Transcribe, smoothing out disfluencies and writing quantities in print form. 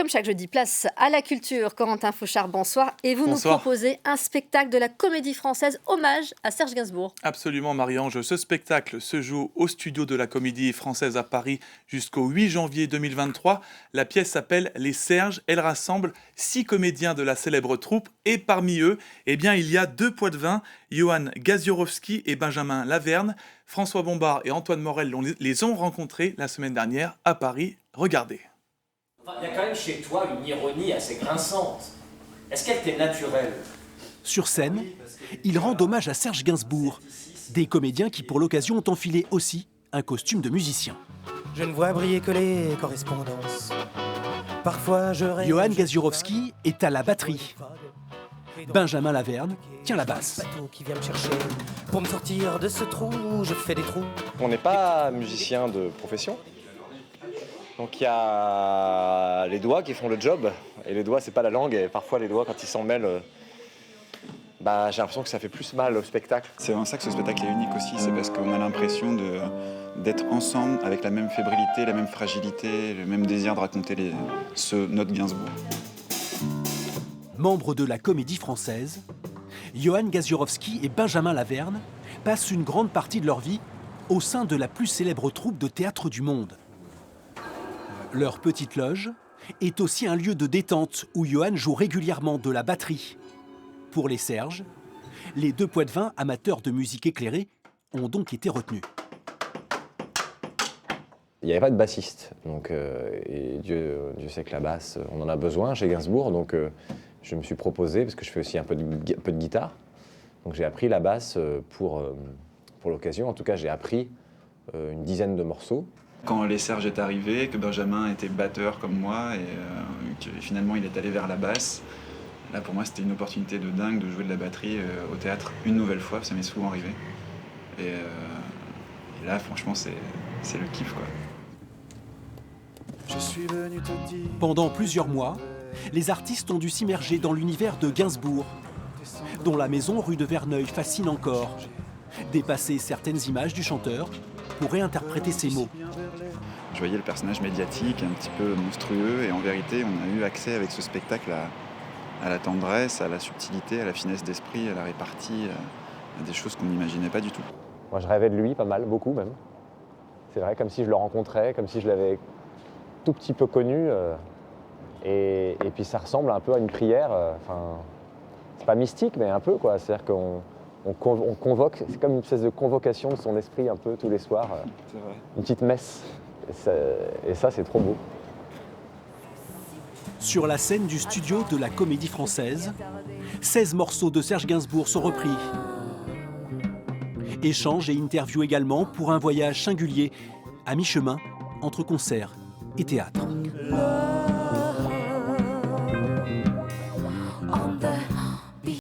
Comme chaque jeudi, place à la culture. Corentin Fauchard, bonsoir. Et vous Bonsoir. nous proposez un spectacle de la Comédie Française, hommage à Serge Gainsbourg. Absolument, Marie-Ange. Ce spectacle se joue au studio de la Comédie Française à Paris jusqu'au 8 janvier 2023. La pièce s'appelle Les Serges. Elle rassemble 6 comédiens de la célèbre troupe et parmi eux, il y a 2 poids de vin, Johan Gaziorowski et Benjamin Laverne. François Bombard et Antoine Morel les ont rencontrés la semaine dernière à Paris. Regardez. Il y a quand même chez toi une ironie assez grinçante. Est-ce qu'elle t'est naturelle ? Sur scène, ils rendent hommage à Serge Gainsbourg, des comédiens qui pour l'occasion ont enfilé aussi un costume de musicien. Je ne vois briller que les correspondances. Parfois je rêve. Johan Gaziorowski est à la batterie. Benjamin Laverne tient la basse. Bateau qui vient me chercher. Pour me sortir de ce trou, je fais des trous. On n'est pas musicien de profession. Donc il y a les doigts qui font le job. Et les doigts, c'est pas la langue. Et parfois, les doigts, quand ils s'en mêlent, j'ai l'impression que ça fait plus mal au spectacle. C'est en ça que ce spectacle est unique aussi. C'est parce qu'on a l'impression d'être ensemble avec la même fébrilité, la même fragilité, le même désir de raconter notre Gainsbourg. Membres de la Comédie Française, Johan Gaziorowski et Benjamin Laverne passent une grande partie de leur vie au sein de la plus célèbre troupe de théâtre du monde. Leur petite loge est aussi un lieu de détente où Johan joue régulièrement de la batterie. Pour les Serges, les 2 poids de vin amateurs de musique éclairée ont donc été retenus. Il n'y avait pas de bassiste. Donc, et Dieu sait que la basse, on en a besoin chez Gainsbourg. Donc je me suis proposé, parce que je fais aussi un peu de guitare. Donc j'ai appris la basse pour l'occasion. En tout cas, j'ai appris une dizaine de morceaux. Quand Les Serges est arrivé, que Benjamin était batteur comme moi et que finalement il est allé vers la basse, là pour moi c'était une opportunité de dingue de jouer de la batterie au théâtre une nouvelle fois, ça m'est souvent arrivé. Et là franchement c'est le kiff quoi. Je suis venu te dire. Pendant plusieurs mois, les artistes ont dû s'immerger dans l'univers de Gainsbourg, dont la maison rue de Verneuil fascine encore. Dépasser certaines images du chanteur pour réinterpréter ses mots. Je voyais le personnage médiatique un petit peu monstrueux et en vérité on a eu accès avec ce spectacle à la tendresse, à la subtilité, à la finesse d'esprit, à la répartie, à des choses qu'on n'imaginait pas du tout. Moi, je rêvais de lui pas mal, beaucoup même. C'est vrai, comme si je le rencontrais, comme si je l'avais tout petit peu connu. Et puis ça ressemble un peu à une prière. C'est pas mystique, mais un peu quoi. C'est-à-dire qu'on convoque, c'est comme une espèce de convocation de son esprit un peu tous les soirs. C'est vrai. Une petite messe. Et ça, c'est trop beau. Sur la scène du studio de la Comédie Française, 16 morceaux de Serge Gainsbourg sont repris. Échanges et interviews également pour un voyage singulier à mi-chemin entre concert et théâtre.